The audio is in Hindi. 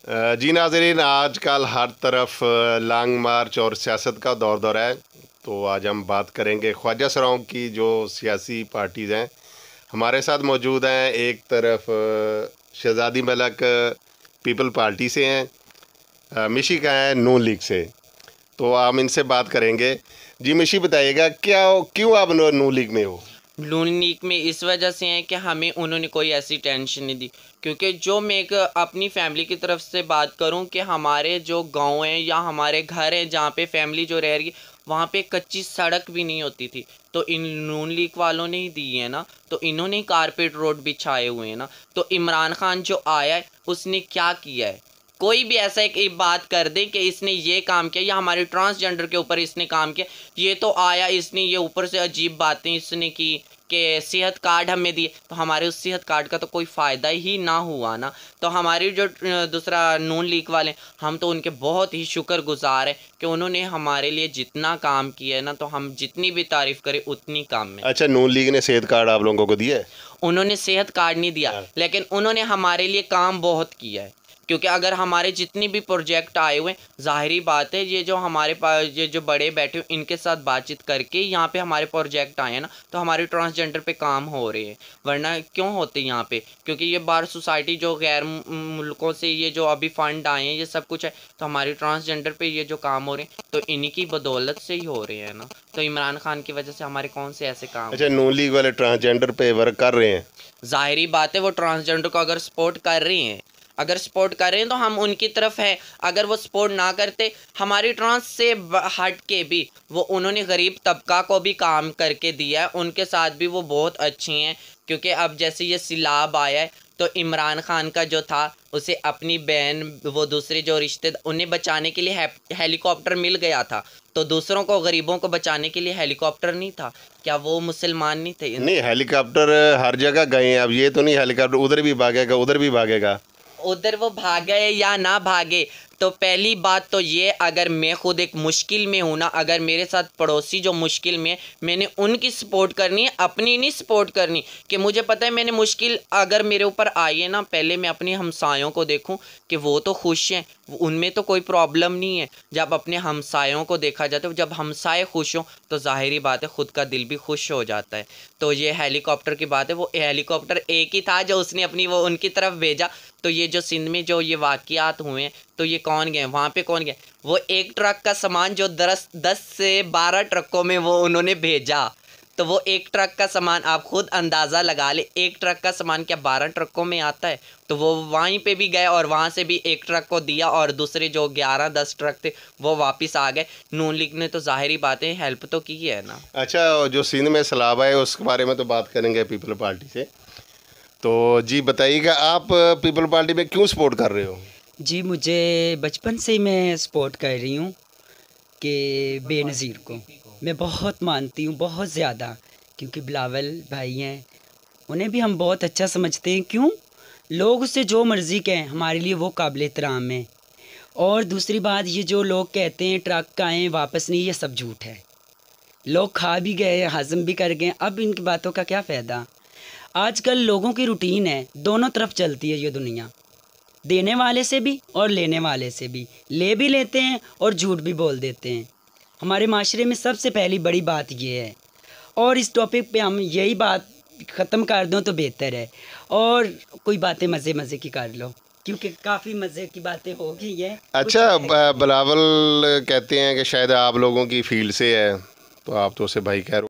जी नाज़रीन, आजकल हर तरफ लॉन्ग मार्च और सियासत का दौर है। तो आज हम बात करेंगे ख्वाजा सराओं की जो सियासी पार्टीज़ हैं। हमारे साथ मौजूद हैं, एक तरफ शहज़ादी मलक पीपल पार्टी से हैं, मिशी का है नून लीग से। तो हम इनसे बात करेंगे। जी मिशी, बताइएगा क्यों आप नून लीग में हो? नून लीग में इस वजह से है कि हमें उन्होंने कोई ऐसी टेंशन नहीं दी, क्योंकि जो मैं एक अपनी फैमिली की तरफ से बात करूं कि हमारे जो गांव हैं या हमारे घर हैं जहां पे फैमिली जो रह रही है वहां पे कच्ची सड़क भी नहीं होती थी, तो इन नून लीग वालों ने ही दी है ना। तो इन्होंने कारपेट रोड बिछाए हुए हैं ना। तो इमरान खान जो आया है उसने क्या किया है? कोई भी ऐसा एक बात कर दे कि इसने ये काम किया या हमारे ट्रांसजेंडर के ऊपर इसने काम किया, ये तो आया इसने ये ऊपर से अजीब बातें इसने की कि सेहत कार्ड हमें दिए, तो हमारे उस सेहत कार्ड का तो कोई फ़ायदा ही ना हुआ ना। तो हमारी जो दूसरा नून लीग वाले, हम तो उनके बहुत ही शुक्रगुजार हैं कि उन्होंने हमारे लिए जितना काम किया है ना, तो हम जितनी भी तारीफ़ करें उतनी कम है। अच्छा, नून लीग ने सेहत कार्ड आप लोगों को दिया है? उन्होंने सेहत कार्ड नहीं दिया, लेकिन उन्होंने हमारे लिए काम बहुत किया है। क्योंकि अगर हमारे जितनी भी प्रोजेक्ट आए हुए, ज़ाहिरी बात है ये जो हमारे पास ये जो बड़े बैठे हुए इनके साथ बातचीत करके यहाँ पे हमारे प्रोजेक्ट आए हैं ना, तो हमारे ट्रांसजेंडर पे काम हो रहे हैं। वरना क्यों होते यहाँ पे? क्योंकि ये बार सोसाइटी जो गैर मुल्कों से ये जो अभी फ़ंड आए हैं ये सब कुछ है, तो हमारी ट्रांसजेंडर पे ये जो काम हो रहे हैं तो इन्हीं की बदौलत से ही हो रहे हैं ना। तो इमरान खान की वजह से हमारे कौन से ऐसे काम? अच्छा, नून लीग वाले ट्रांसजेंडर पे वर्क कर रहे हैं? ज़ाहिरी बात है वो ट्रांसजेंडर को अगर सपोर्ट कर रही हैं, अगर सपोर्ट कर रहे हैं तो हम उनकी तरफ है। अगर वो सपोर्ट ना करते, हमारी ट्रांस से हट के भी वो उन्होंने गरीब तबका को भी काम करके दिया है, उनके साथ भी वो बहुत अच्छी हैं। क्योंकि अब जैसे ये सिलाब आया है तो इमरान खान का जो था उसे अपनी बहन वो दूसरे जो रिश्ते उन्हें बचाने के लिए हेलीकॉप्टर मिल गया था, तो दूसरों को गरीबों को बचाने के लिए हेलीकॉप्टर नहीं था क्या? वो मुसलमान नहीं थे? नहीं, हेलीकॉप्टर हर जगह गए हैं। अब ये तो नहीं हेलीकॉप्टर उधर भी भागेगा उधर भी भागेगा। उधर वो भागे या ना भागे, तो पहली बात तो ये, अगर मैं खुद एक मुश्किल में हूँ ना, अगर मेरे साथ पड़ोसी जो मुश्किल में है, मैंने उनकी सपोर्ट करनी है, अपनी नहीं सपोर्ट करनी। कि मुझे पता है मैंने मुश्किल अगर मेरे ऊपर आई है ना, पहले मैं अपने हमसायों को देखूं कि वो तो खुश हैं, उनमें तो कोई प्रॉब्लम नहीं है। जब अपने हमसायों को देखा जाता है, जब हमसाए खुश हों तो ज़ाहिरी बात है ख़ुद का दिल भी खुश हो जाता है। तो ये हेलीकॉप्टर की बात है, वो हेलीकॉप्टर एक ही था जो उसने अपनी वो उनकी तरफ भेजा। तो ये जो सिंध में जो ये वाक़यात हुए हैं, तो ये कौन गए वहाँ पे? कौन गए? वो एक ट्रक का सामान जो 10 से 12 ट्रकों में वो उन्होंने भेजा, तो वो एक ट्रक का सामान आप खुद अंदाज़ा लगा ले, एक ट्रक का सामान क्या 12 ट्रकों में आता है? तो वो वहीं पे भी गए और वहाँ से भी एक ट्रक को दिया और दूसरे जो 11-10 ट्रक थे वो वापस आ गए। नून लीग ने तो ज़ाहिरी बात है हेल्प तो की है ना। अच्छा, जो सिंध में सैलाब है उसके बारे में तो बात करेंगे पीपल पार्टी से। तो जी बताइएगा, आप पीपल पार्टी में क्यों सपोर्ट कर रहे हो? जी, मुझे बचपन से ही मैं सपोर्ट कर रही हूँ कि बेनज़ीर को मैं बहुत मानती हूँ, बहुत ज़्यादा। क्योंकि बिलावल भाई हैं, उन्हें भी हम बहुत अच्छा समझते हैं। क्यों? लोग उससे जो मर्ज़ी कहें, हमारे लिए वो काबिल एहतराम है। और दूसरी बात, ये जो लोग कहते हैं ट्रक आए वापस नहीं, ये सब झूठ है। लोग खा भी गए, हज़म भी कर गए, अब इनकी बातों का क्या फ़ायदा? आजकल लोगों की रूटीन है, दोनों तरफ चलती है ये दुनिया, देने वाले से भी और लेने वाले से भी। ले भी लेते हैं और झूठ भी बोल देते हैं। हमारे माशरे में सबसे पहली बड़ी बात ये है, और इस टॉपिक पे हम यही बात ख़त्म कर दो तो बेहतर है। और कोई बातें मज़े मज़े की कर लो, क्योंकि काफ़ी मज़े की बातें हो गई है। अच्छा, बिलावल कहते हैं कि शायद आप लोगों की फील्ड से है, तो आप तो उसे भाई कह रहे हो।